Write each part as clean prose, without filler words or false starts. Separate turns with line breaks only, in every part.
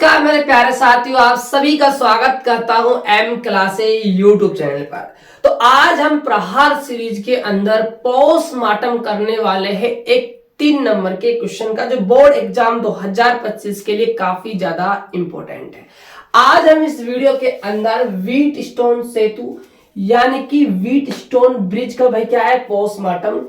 नमस्कार मेरे प्यारे साथियों, आप सभी का स्वागत करता हूं एम क्लासे यूट्यूब चैनल पर। तो आज हम प्रहार सीरीज के अंदर पोस्टमार्टम करने वाले हैं एक 3 नंबर के क्वेश्चन का, जो बोर्ड एग्जाम 2025 के लिए काफी ज्यादा इंपॉर्टेंट है। आज हम इस वीडियो के अंदर व्हीट स्टोन सेतु यानी कि व्हीट स्टोन ब्रिज का भाई क्या है पोस्टमार्टम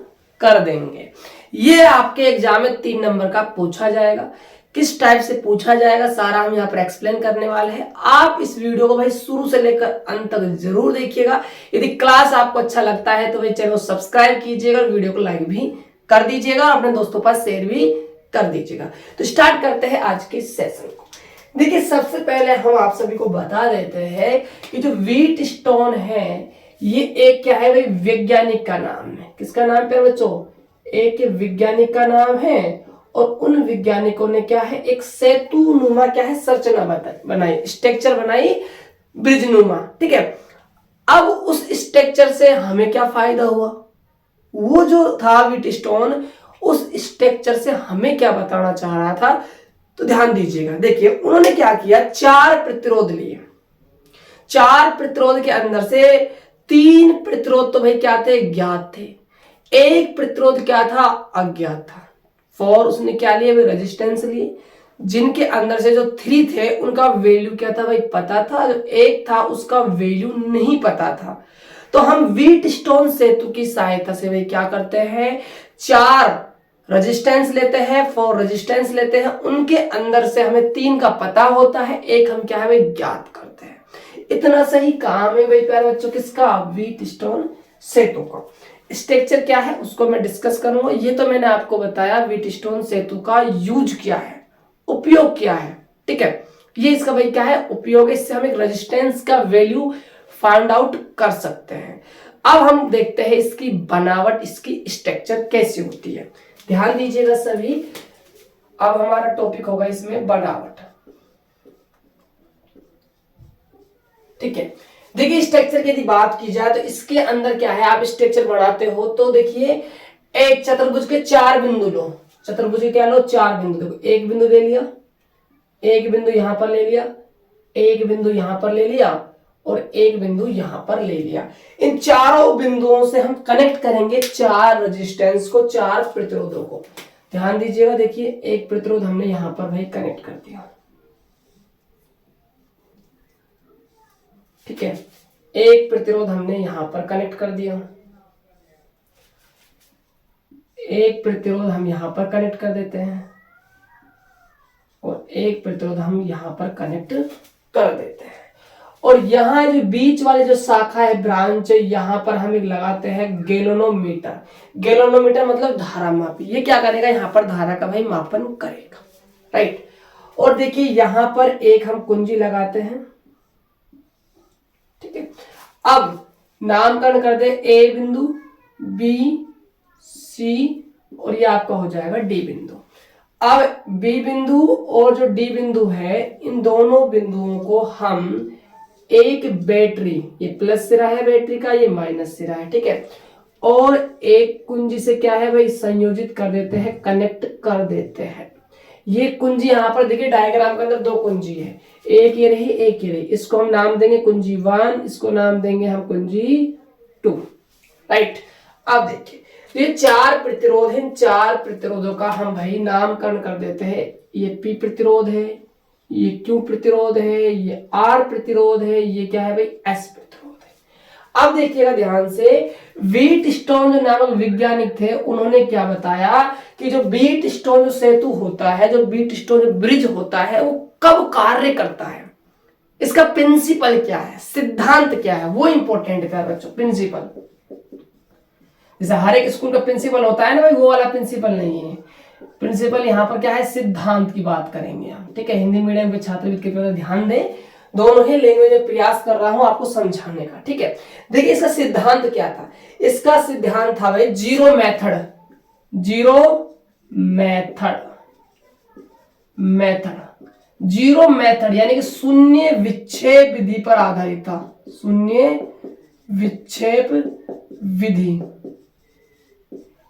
कर देंगे। ये आपके एग्जाम में 3 नंबर का पूछा जाएगा। किस टाइप से पूछा जाएगा सारा हम यहाँ पर एक्सप्लेन करने वाले हैं। आप इस वीडियो को भाई शुरू से लेकर अंत तक जरूर देखिएगा। यदि क्लास आपको अच्छा लगता है तो भाई चैनल को सब्सक्राइब कीजिएगा, वीडियो को लाइक भी कर दीजिएगा और अपने दोस्तों पर शेयर भी कर दीजिएगा। तो स्टार्ट करते हैं आज के सेशन को। देखिए, सबसे पहले हम आप सभी को बता देते हैं कि जो व्हीट स्टोन है ये एक क्या है भाई वैज्ञानिक का नाम है। किसका नाम पे बच्चों? एक वैज्ञानिक का नाम है। और उन वैज्ञानिकों ने क्या है एक सेतु नुमा क्या है संरचना बनाई, स्ट्रक्चर बनाई ब्रिज नुमा। ठीक है, अब उस स्ट्रक्चर से हमें क्या फायदा हुआ? वो जो था व्हीट स्टोन, उस स्ट्रक्चर से हमें क्या बताना चाह रहा था, तो ध्यान दीजिएगा। देखिए, उन्होंने क्या किया, 4 प्रतिरोध लिए। 4 प्रतिरोध के अंदर से 3 प्रतिरोध तो भाई क्या थे? ज्ञात थे। एक प्रतिरोध क्या था? अज्ञात था। फॉर उसने क्या लिए? रेजिस्टेंस लिए, जिनके अंदर से जो 3 थे उनका वैल्यू क्या था भाई? पता था। जो 1 था उसका वैल्यू नहीं पता था। तो हम व्हीट स्टोन सेतु की सहायता से भाई क्या करते हैं, 4 रेजिस्टेंस लेते हैं, 4 रेजिस्टेंस लेते हैं, उनके अंदर से हमें 3 का पता होता है, एक हम क्या है भाई ज्ञात करते हैं। इतना सही काम है भाई प्यारे बच्चों किसका? व्हीट स्टोन सेतु का। स्ट्रक्चर क्या है उसको मैं डिस्कस करूंगा। ये तो मैंने आपको बताया व्हीट स्टोन सेतु का यूज क्या है, उपयोग क्या है। ठीक है, ये इसका भाई क्या है उपयोग। इससे हम एक रेजिस्टेंस का वैल्यू फाइंड आउट कर सकते हैं। अब हम देखते हैं इसकी बनावट, इसकी स्ट्रक्चर कैसी होती है। ध्यान दीजिएगा सभी। अब हमारा टॉपिक होगा इसमें बनावट। ठीक है, देखिए स्ट्रक्चर की यदि बात की जाए तो इसके अंदर क्या है, आप स्ट्रक्चर बनाते हो तो देखिए एक चतुर्भुज के 4 बिंदु लो। चतुर्भुज के क्या लो? 4 बिंदु। देखो, एक बिंदु ले लिया, एक बिंदु यहां पर ले लिया, एक बिंदु यहां पर ले लिया और एक बिंदु यहां पर ले लिया। इन चारों बिंदुओं से हम कनेक्ट करेंगे 4 रेजिस्टेंस को, 4 प्रतिरोधों को। ध्यान दीजिएगा, देखिए एक प्रतिरोध हमने यहां पर भाई कनेक्ट कर दिया। ठीक है, एक प्रतिरोध हमने यहां पर कनेक्ट कर दिया, एक प्रतिरोध हम यहां पर कनेक्ट कर देते हैं और एक प्रतिरोध हम यहां पर कनेक्ट कर देते हैं। और यहां जो बीच वाले जो शाखा है, ब्रांच, यहां पर हम एक लगाते हैं गैल्वेनोमीटर। गैल्वेनोमीटर मतलब धारा मापी। ये क्या करेगा? यहां पर धारा का भाई मापन करेगा। राइट। और देखिए यहां पर एक हम कुंजी लगाते हैं। ठीक है, अब नामकरण कर दे ए बिंदु, बी, सी और ये आपका हो जाएगा डी बिंदु। अब बी बिंदु और जो डी बिंदु है, इन दोनों बिंदुओं को हम एक बैटरी, ये प्लस सिरा है बैटरी का, ये माइनस सिरा है। ठीक है, और एक कुंजी से क्या है भाई संयोजित कर देते हैं, कनेक्ट कर देते हैं। ये कुंजी यहां पर देखिए डायग्राम के अंदर 2 कुंजी है, एक ये रही, एक ये रही। इसको हम नाम देंगे कुंजी 1, इसको नाम देंगे हम कुंजी 2। राइट। अब देखिए ये 4 प्रतिरोध हैं, 4 प्रतिरोधों का हम भाई नामकरण कर देते हैं। ये पी प्रतिरोध है, ये क्यू प्रतिरोध है, ये आर प्रतिरोध है, ये क्या है भाई एस प्रतिरोध है। अब देखिएगा ध्यान से, व्हीट स्टोन जो नामक वैज्ञानिक थे उन्होंने क्या बताया कि जो व्हीट स्टोन जो सेतु होता है, जो व्हीट स्टोन जो ब्रिज होता है, वो कब कार्य करता है, इसका प्रिंसिपल क्या है, सिद्धांत क्या है, वो इंपॉर्टेंट है बच्चों। प्रिंसिपल जैसे हर एक स्कूल का प्रिंसिपल होता है ना भाई, वो वाला प्रिंसिपल नहीं है। प्रिंसिपल यहाँ पर क्या है, सिद्धांत की बात करेंगे हम। ठीक है, हिंदी मीडियम के छात्र भी कृपया ध्यान दें, दोनों ही लैंग्वेज में प्रयास कर रहा हूं आपको समझाने का। ठीक है, देखिए इसका सिद्धांत क्या था। इसका सिद्धांत था भाई जीरो मेथड। जीरो मेथड यानी कि शून्य विक्षेप विधि पर आधारित था। शून्य विक्षेप विधि,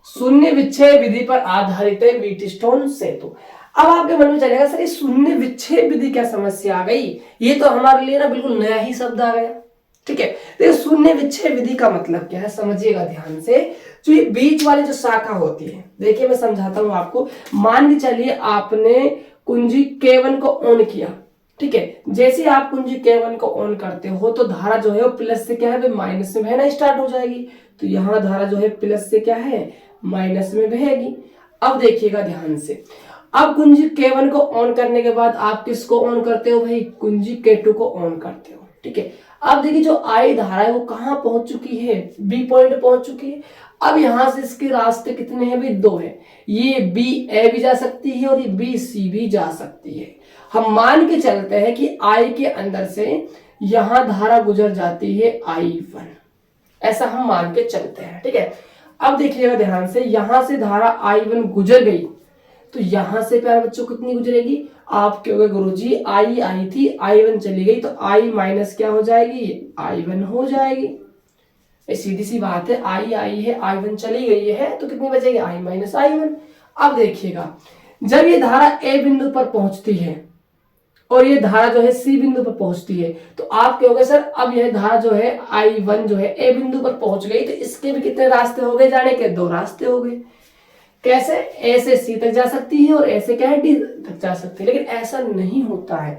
शून्य विक्षेप विधि पर आधारित है व्हीट स्टोन सेतु। अब आपके मन में चलेगा सर ये शून्य विच्छेद विधि क्या समस्या आ गई, ये तो हमारे लिए ना बिल्कुल नया ही शब्द आ गया। ठीक है, देखिए शून्य विच्छेद विधि का मतलब क्या है समझिएगा ध्यान से। जो ये बीच वाली जो शाखा होती है, देखिए मैं समझाता हूं आपको। मान के चलिए आपने कुंजी K1 को ऑन किया, ठीक है, जैसे आप कुंजी K1 को ऑन करते हो तो धारा जो है वो प्लस से क्या है माइनस में बहना स्टार्ट हो जाएगी। तो यहाँ धारा जो है प्लस से क्या है माइनस में बहेगी। अब देखिएगा ध्यान से, अब कुंजी K1 को ऑन करने के बाद आप किसको ऑन करते हो भाई, कुंजी K2 को ऑन करते हो। ठीक है, अब देखिए जो आई धारा है वो कहां पहुंच चुकी है, बी पॉइंट पहुंच चुकी है। अब यहां से इसके रास्ते कितने हैं भाई, दो है। ये बी ए भी जा सकती है और ये बी सी भी जा सकती है। हम मान के चलते हैं कि आई के अंदर से यहां धारा गुजर जाती है I1, ऐसा हम मान के चलते हैं। ठीक है, अब देखिएगा ध्यान से, यहां से धारा I1 गुजर गई तो यहां से प्यारे बच्चों कितनी गुजरेगी, आप कहोगे गुरुजी आई आई थी I1 चली गई तो I माइनस क्या हो जाएगी, I1 हो जाएगी। सीधी सी बात है, आई आई है I1 चली गई है तो कितनी बचेगी, I माइनस I1। अब देखिएगा जब ये धारा A बिंदु पर पहुंचती है और ये धारा जो है C बिंदु पर पहुंचती है तो आप कहोगे सर अब यह धारा जो है I1 जो है A बिंदु पर पहुंच गई तो इसके भी कितने रास्ते हो गए जाने के, दो रास्ते हो गए। कैसे, ए से सी तक जा सकती है और ऐसे क्या है डी तक जा सकती है। लेकिन ऐसा नहीं होता है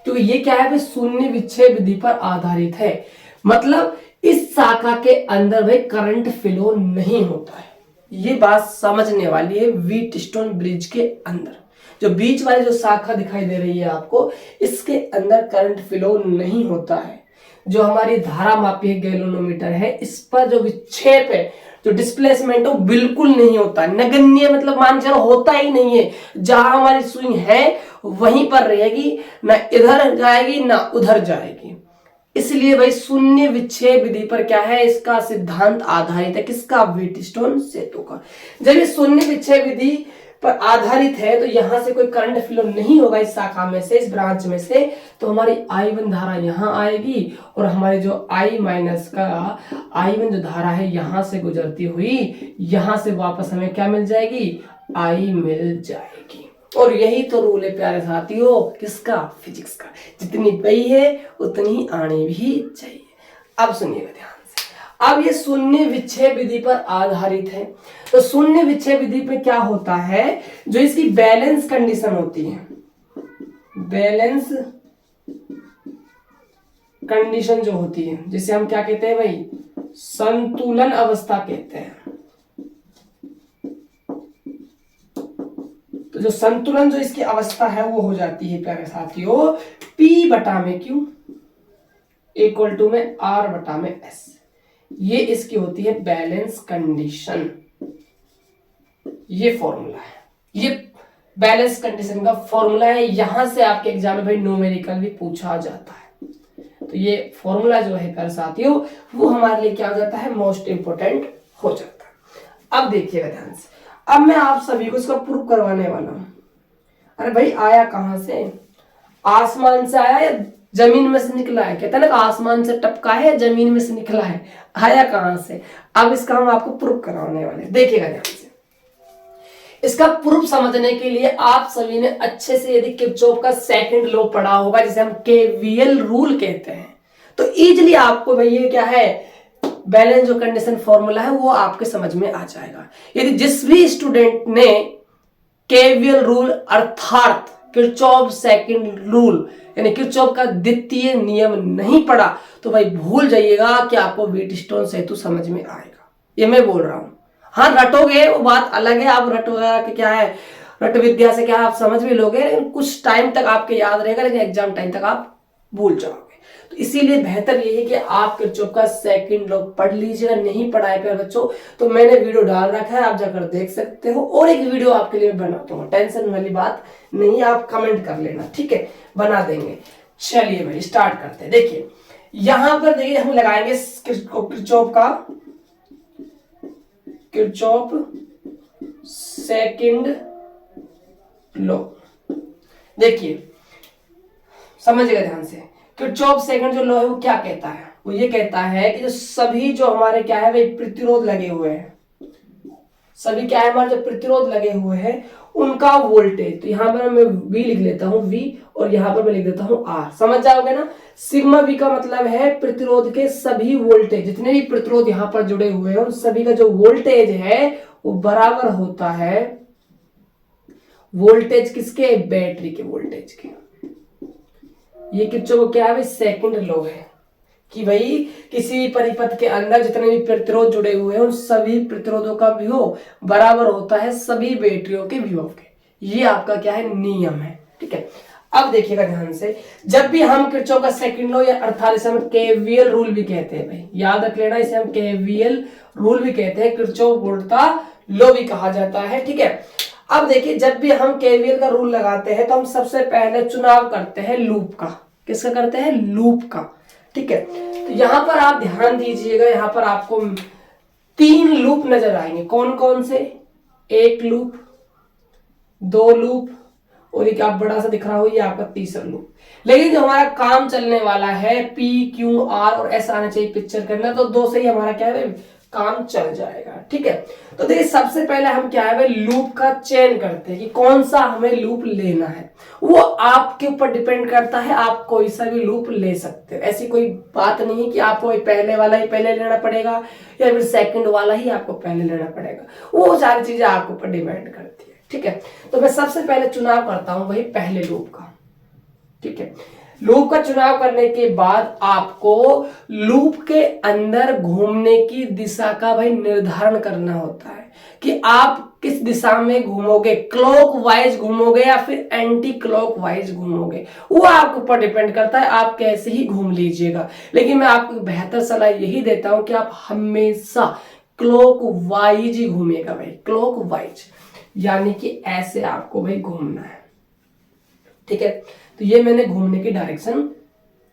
क्योंकि ये क्या है शून्य विच्छेद विधि पर आधारित है। मतलब इस शाखा के अंदर भाई करंट फ्लो नहीं होता है। ये बात समझने वाली है। व्हीटस्टोन ब्रिज के अंदर जो बीच वाली जो शाखा दिखाई दे रही है आपको, इसके अंदर करंट फ्लो नहीं होता है। जो हमारी धारा मापी गैल्वेनोमीटर है, इस पर जो विक्षेप है, जो डिस्प्लेसमेंट है, बिल्कुल नहीं होता, नगण्य, मतलब मान चलो होता ही नहीं है। जहां हमारी सुई है वहीं पर रहेगी, ना इधर जाएगी ना उधर जाएगी। इसलिए भाई शून्य विच्छेद विधि पर क्या है, इसका सिद्धांत आधारित है, किसका, व्हीटस्टोन सेतु का। जब ये शून्य विच्छेद विधि पर आधारित है तो यहां से कोई करंट फ्लो नहीं होगा इस शाखा में से, इस ब्रांच में से, तो हमारी I1 धारा यहां आएगी और हमारे जो I माइनस का I1 जो धारा है यहां से गुजरती हुई यहां से वापस हमें क्या मिल जाएगी, I मिल जाएगी। और यही तो रूल है प्यारे साथियों, किसका, फिजिक्स का। जितनी गई है उतनी आनी भी चाहिए। अब सुनिएगा ध्यान से, अब ये शून्य विच्छेद विधि पर आधारित है। तो शून्य विच्छेद विधि पे क्या होता है, जो इसकी बैलेंस कंडीशन होती है, बैलेंस कंडीशन जो होती है, जिसे हम क्या कहते हैं भाई, संतुलन अवस्था कहते हैं। तो जो संतुलन जो इसकी अवस्था है वो हो जाती है प्यारे साथियों P बटा में Q इक्वल टू में R बटा में S। ये इसकी होती है बैलेंस कंडीशन। ये फॉर्मूला है, ये बैलेंस कंडीशन का फॉर्मूला है। यहां से आपके एग्जाम में भाई न्यूमेरिकल भी पूछा जाता है। तो ये फॉर्मूला जो है प्यारे साथियों वो हमारे लिए क्या हो जाता है, मोस्ट इंपोर्टेंट हो जाता है। अब देखिएगा ध्यान से, अब मैं आप सभी को इसका प्रूफ करवाने वाला हूं। अरे भाई आया कहां से, आसमान से आया या जमीन में से निकला है, कहता है ना आसमान से टपका है जमीन में से निकला है, आया कहां से। अब इसका हम आपको प्रूफ करवाने वाले, देखिएगा ध्यान से। इसका प्रूफ समझने के लिए आप सभी ने अच्छे से यदि किरचॉफ का सेकंड लॉ पढ़ा होगा, जिसे हम केवीएल रूल कहते हैं, तो इजीली आपको भाई ये क्या है, बैलेंस जो कंडीशन फॉर्मूला है वो आपके समझ में आ जाएगा। यदि जिस भी स्टूडेंट ने केवीएल रूल अर्थात किरचॉफ सेकंड रूल यानी किरचॉफ का द्वितीय नियम नहीं पढ़ा तो भाई भूल जाइएगा कि आपको व्हीटस्टोन सेतु समझ में आएगा। ये मैं बोल रहा हूं। हाँ रटोगे वो बात अलग है, आप रटोगे कि क्या है, रट विद्या से क्या आप समझ भी लोगे, लेकिन कुछ टाइम तक आपके याद रहेगा, लेकिन एग्जाम टाइम तक आप भूल जाओगे। तो इसीलिए बेहतर ये है कि आप किरचॉफ का सेकंड लॉ पढ़ लीजिएगा। नहीं पढ़ा है प्यारे बच्चों तो मैंने वीडियो डाल रखा है, आप जाकर देख सकते हो, और एक वीडियो आपके लिए बनाता हूँ, टेंशन वाली बात नहीं, आप कमेंट कर लेना, ठीक है, बना देंगे। चलिए भाई स्टार्ट करते हैं। देखिए यहां पर देखिए हम लगाएंगे किरचॉफ सेकंड लॉ। देखिए समझिएगा ध्यान से, किरचॉफ सेकंड जो लॉ है वो क्या कहता है, वो ये कहता है कि जो सभी जो हमारे क्या है भाई प्रतिरोध लगे हुए हैं, सभी क्या है हमारे जो प्रतिरोध लगे हुए हैं उनका वोल्टेज। तो यहाँ पर मैं V लिख लेता हूँ V, और यहाँ पर मैं लिख देता हूँ R। समझ जाओगे ना। सिग्मा V का मतलब है प्रतिरोध के सभी वोल्टेज, जितने भी प्रतिरोध यहाँ पर जुड़े हुए हैं उन सभी का जो वोल्टेज है वो बराबर होता है वोल्टेज किसके, बैटरी के वोल्टेज के। ये किरचॉफ क्या है भाई, सेकंड लॉ है कि भाई किसी भी परिपथ के अंदर जितने भी प्रतिरोध जुड़े हुए हैं उन सभी प्रतिरोधों का विभव बराबर होता है सभी बैटरियों के विभव के। ये आपका क्या है, नियम है। ठीक है, अब देखिएगा ध्यान से, जब भी हम किरचॉफ का सेकंड लॉ या अर्थात इसे हम केवीएल रूल भी कहते हैं भाई, याद रख लेना, इसे हम केवीएल रूल भी कहते हैं, किरचॉफ वोल्टता लॉ भी कहा जाता है। ठीक है, अब देखिए जब भी हम केवीएल का रूल लगाते हैं तो हम सबसे पहले चुनाव करते हैं लूप का। किसका करते हैं, लूप का। ठीक है, तो यहां पर आप ध्यान दीजिएगा, यहां पर आपको 3 लूप नजर आएंगे। कौन कौन से, 1 लूप, 2 लूप, और एक आप बड़ा सा दिख रहा हो ये आपका तीसरा लूप। लेकिन जो हमारा काम चलने वाला है P, Q, R और S आना चाहिए पिक्चर के अंदर, तो 2 से ही हमारा क्या है, काम चल जाएगा। ठीक है, तो देखिए सबसे पहले हम क्या है भाई, लूप का चयन करते हैं कि कौन सा हमें लूप लेना है। वो आपके ऊपर डिपेंड करता है, आप कोई सा भी लूप ले सकते हैं। ऐसी कोई बात नहीं कि आपको पहले वाला ही पहले लेना पड़ेगा या फिर सेकंड वाला ही आपको पहले लेना पड़ेगा। वो सारी चीजें आपके ऊपर डिपेंड करती है। ठीक है, तो मैं सबसे पहले चुनाव करता हूं वही पहले लूप का। ठीक है, लूप का चुनाव करने के बाद आपको लूप के अंदर घूमने की दिशा का भाई निर्धारण करना होता है कि आप किस दिशा में घूमोगे, क्लॉक वाइज घूमोगे या फिर एंटी क्लॉक वाइज घूमोगे, वो आपके ऊपर डिपेंड करता है, आप कैसे ही घूम लीजिएगा। लेकिन मैं आपको बेहतर सलाह यही देता हूं कि आप हमेशा क्लॉक वाइज ही घूमेगा भाई, क्लॉक वाइज, यानी कि ऐसे आपको भाई घूमना है। ठीक है, तो ये मैंने घूमने की डायरेक्शन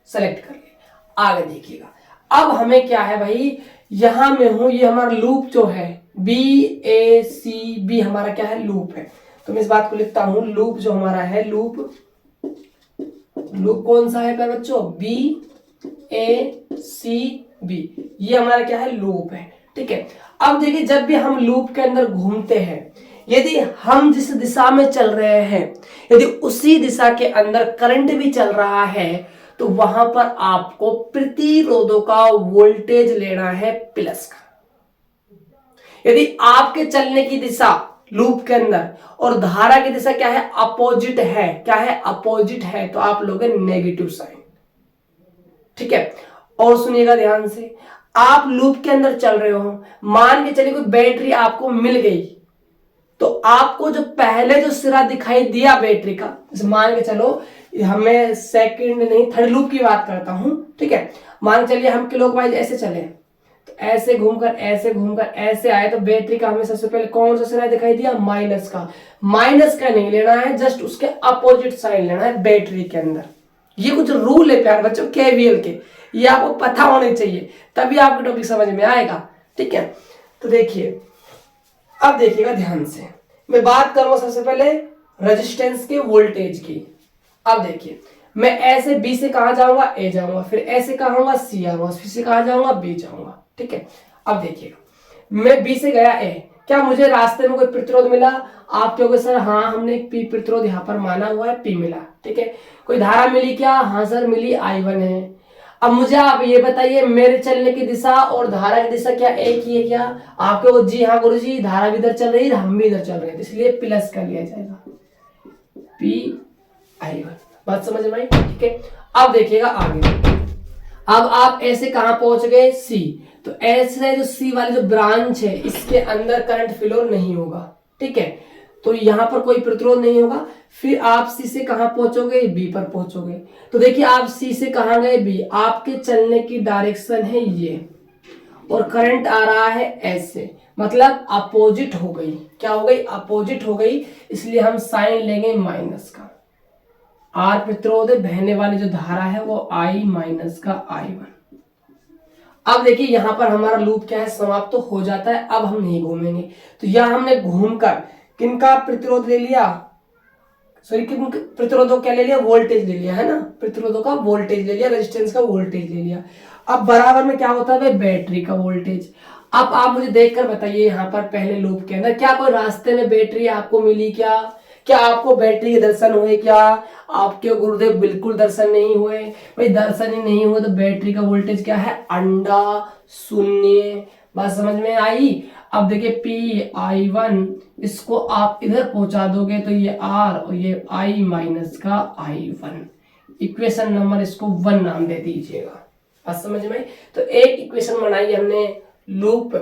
सेलेक्ट कर ली। आगे देखिएगा, अब हमें क्या है भाई, यहां में हूं, ये हमारा लूप जो है BACB हमारा क्या है, लूप है। तो मैं इस बात को लिखता हूं, लूप जो हमारा है, लूप कौन सा है प्यारे बच्चों, BACB, ये हमारा क्या है, लूप है। ठीक है, अब देखिए जब भी हम लूप के अंदर घूमते हैं, यदि हम जिस दिशा में चल रहे हैं यदि उसी दिशा के अंदर करंट भी चल रहा है तो वहां पर आपको प्रतिरोधों का वोल्टेज लेना है प्लस का। यदि आपके चलने की दिशा लूप के अंदर और धारा की दिशा क्या है, अपोजिट है, क्या है, अपोजिट है, तो आप लोगे नेगेटिव साइन। ठीक है, और सुनिएगा ध्यान से, आप लूप के अंदर चल रहे हो, मान के चलिए कोई बैटरी आपको मिल गई, तो आपको जो पहले जो सिरा दिखाई दिया बैटरी का, मान के चलो हमें सेकंड नहीं थर्ड लूप की बात करता हूं। ठीक है, मान चलिए हम क्लॉकवाइज ऐसे चले, तो ऐसे घूमकर ऐसे आए, तो बैटरी का हमें सबसे पहले कौन सा सिरा दिखाई दिया, माइनस का। माइनस का नहीं लेना है, जस्ट उसके अपोजिट साइन लेना है बैटरी के अंदर। ये कुछ रूल है प्यारे बच्चों केवीएल के, ये आपको पता होने चाहिए, तभी आपको टॉपिक समझ में आएगा। ठीक है, तो देखिए, अब देखिएगा ध्यान से, मैं बात करूंगा सबसे पहले रेजिस्टेंस के वोल्टेज की। अब देखिए, मैं ऐसे बी से कहां जाऊंगा, ए जाऊंगा, फिर ऐसे कहां आऊंगा, सी आऊंगा, फिर से कहां जाऊंगा, बी जाऊंगा। ठीक है, अब देखिएगा, मैं बी से गया ए, क्या मुझे रास्ते में कोई प्रतिरोध मिला? आप कहोगे सर हाँ हमने एक पी प्रतिरोध यहाँ पर माना हुआ है, पी मिला। ठीक है, कोई धारा मिली क्या? हाँ सर मिली, I1 है। अब मुझे आप ये बताइए, मेरे चलने की दिशा और धारा की दिशा क्या एक ही है क्या? आप कहोगे जी हाँ गुरुजी, धारा भी इधर चल रही है, हम भी इधर चल रहे हैं, इसलिए प्लस कर लिया जाएगा, PI1। बात समझ में आई? ठीक है, अब देखिएगा आगे, अब आप ऐसे कहां पहुंच गए, सी, तो ऐसे जो सी वाली जो ब्रांच है इसके अंदर करंट फ्लो नहीं होगा। ठीक है, तो यहां पर कोई प्रतिरोध नहीं होगा। फिर आप सी से कहां पहुंचोगे, बी पर पहुंचोगे। तो देखिए आप सी से कहां गए, बी, आपके चलने की डायरेक्शन है ये, और करंट आ रहा है ऐसे, मतलब अपोजिट हो गई। क्या हो गई? अपोजिट हो गई, इसलिए हम साइन लेंगे माइनस का। आर प्रतिरोध बहने वाली जो धारा है वो I माइनस का I1। अब देखिए यहां पर हमारा लूप क्या है, समाप्त तो हो जाता है। अब हम नहीं घूमेंगे, तो यहां हमने घूमकर किनका प्रतिरोध ले लिया, सॉरी किन प्रतिरोधों क्या ले लिया, वोल्टेज ले लिया है ना, प्रतिरोधों का वोल्टेज ले लिया, रेजिस्टेंस का वोल्टेज ले लिया। अब बराबर में क्या होता है, बैटरी का वोल्टेज। आप मुझे देखकर बताइए यहाँ पर पहले लूप के अंदर क्या कोई रास्ते में बैटरी आपको मिली क्या आपको बैटरी के दर्शन हुए क्या? आपके गुरुदेव बिल्कुल दर्शन नहीं हुए। भाई दर्शन ही नहीं हुए तो बैटरी का वोल्टेज क्या है? अंडा शून्य। बात समझ में आई? अब देखिए Pi1 इसको आप इधर पहुंचा दोगे तो ये R और ये I माइनस का I1, इक्वेशन नंबर इसको 1 नाम दे दीजिएगा। बात समझ में? तो एक इक्वेशन बनाई हमने लूप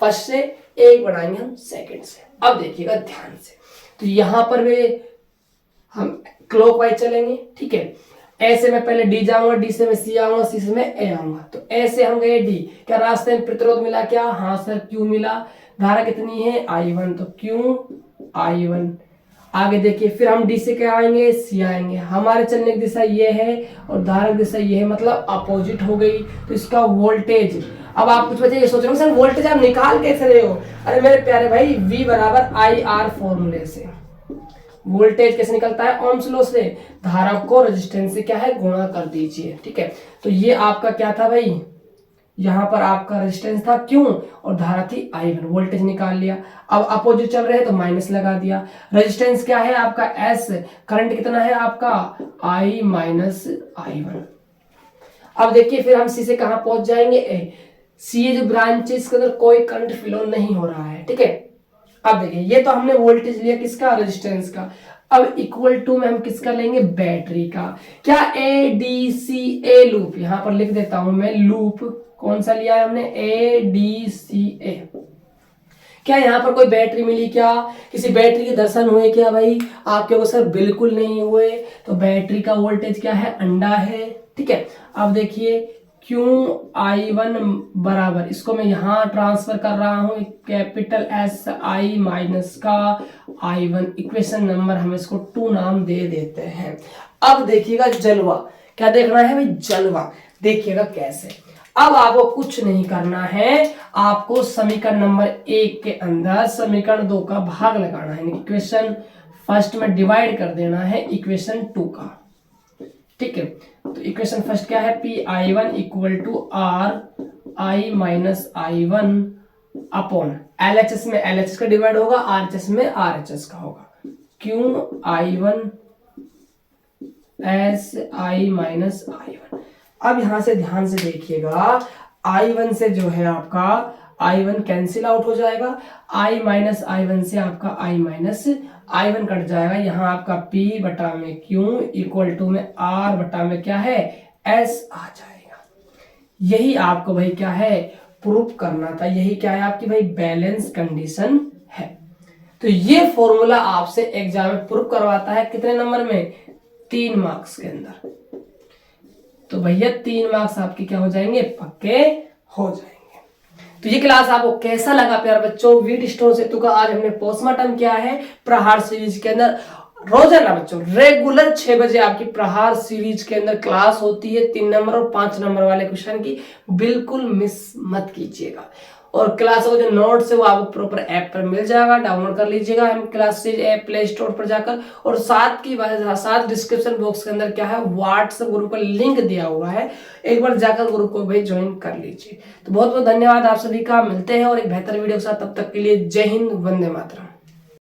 फर्स्ट से, एक बनाएंगे हम सेकंड से। अब देखिएगा ध्यान से, तो यहां पर भी हम क्लॉकवाइज चलेंगे, ठीक है। ऐसे में पहले डी जाऊंगा, डी से मैं सी आऊंगा, सी से मैं ए आऊंगा। तो ऐसे हम गए डी, क्या रास्ते में प्रतिरोध मिला क्या? हाँ सर। क्यू मिला। धारा कितनी है? I1, तो क्यू I1। आगे देखिए फिर हम डी से क्या आएंगे? सी आएंगे। हमारे चलने की दिशा ये है और धारा की दिशा ये है, मतलब अपोजिट हो गई। तो इसका वोल्टेज, अब आप कुछ बच्चे ये सोच रहे हो सर वोल्टेज आप निकाल कैसे रहे हो? अरे मेरे प्यारे भाई, V बराबर IR फॉर्मूले से वोल्टेज कैसे निकलता है? ओम्स लॉ से। धारा को रेजिस्टेंस से क्या है? गुणा कर दीजिए, ठीक है। तो ये आपका क्या था भाई? यहाँ पर आपका रेजिस्टेंस था क्यों और धारा थी I1, वोल्टेज निकाल लिया। अब अपोजिट चल रहे हैं तो माइनस लगा दिया। रेजिस्टेंस क्या है आपका? S। करंट कितना है आपका? I minus I1। अब देखिए फिर हम सी से कहां पहुंच जाएंगे? ए। सी जो ब्रांच है इसके अंदर कोई करंट फ्लो नहीं हो रहा है, ठीक है। अब देखिए ये तो हमने वोल्टेज लिया किसका? रेजिस्टेंस का। अब इक्वल टू में हम किसका लेंगे? बैटरी का। क्या A D C A loop, यहां पर लिख देता हूं मैं लूप कौन सा लिया है हमने? ए डी सी ए। क्या यहाँ पर कोई बैटरी मिली क्या? किसी बैटरी के दर्शन हुए क्या भाई? आपके को सर बिल्कुल नहीं हुए। तो बैटरी का वोल्टेज क्या है? अंडा है, ठीक है। अब देखिए क्यू I1 बराबर, इसको मैं यहां ट्रांसफर कर रहा हूं कैपिटल S I माइनस का I1, इक्वेशन नंबर हम इसको 2 नाम दे देते हैं। अब देखिएगा जलवा, क्या देखना है भाई? जलवा। देखिएगा कैसे। अब आपको कुछ नहीं करना है, आपको समीकरण नंबर 1 के अंदर समीकरण 2 का भाग लगाना है। इक्वेशन फर्स्ट में डिवाइड कर देना है इक्वेशन 2 का, ठीक है। तो इक्वेशन फर्स्ट क्या है? Pi1 equal to RI minus I1 upon LHS में LHS का डिवाइड होगा, RHS में RHS का होगा। Q I1 SI minus I1। अब यहां से ध्यान से देखिएगा, I1 से जो है आपका I1 कैंसिल आउट हो जाएगा, I माइनस I1 से आपका I माइनस I1 कट जाएगा। यहाँ आपका P बटा में Q इक्वल टू में R बटा में क्या है? S आ जाएगा। यही आपको भाई क्या है? प्रूफ करना था। यही क्या है आपकी भाई? बैलेंस कंडीशन है। तो ये फॉर्मूला आपसे एग्जाम में प्रूफ करवाता है कितने नंबर में? 3 मार्क्स के अंदर। तो भैया 3 मार्क्स आपके क्या हो जाएंगे? पक्के हो जाएंगे। तो ये क्लास आपको कैसा लगा प्यारे बच्चों? वीट स्टोन सेतु का आज हमने पोस्टमार्टम किया है प्रहार सीरीज के अंदर। रोजाना बच्चों रेगुलर 6 बजे आपकी प्रहार सीरीज के अंदर क्लास होती है 3 नंबर और 5 नंबर वाले क्वेश्चन की, बिल्कुल मिस मत कीजिएगा। और क्लास का जो नोट्स है वो आपको प्रॉपर ऐप पर मिल जाएगा, डाउनलोड कर लीजिएगा M classes app Play Store पर जाकर। और साथ डिस्क्रिप्शन बॉक्स के अंदर क्या है? व्हाट्सएप ग्रुप का लिंक दिया हुआ है, एक बार जाकर ग्रुप को भी ज्वाइन कर लीजिए। तो बहुत बहुत धन्यवाद आप सभी का, मिलते हैं और एक बेहतर वीडियो के साथ। तब तक के लिए जय हिंद, वंदे मातरम।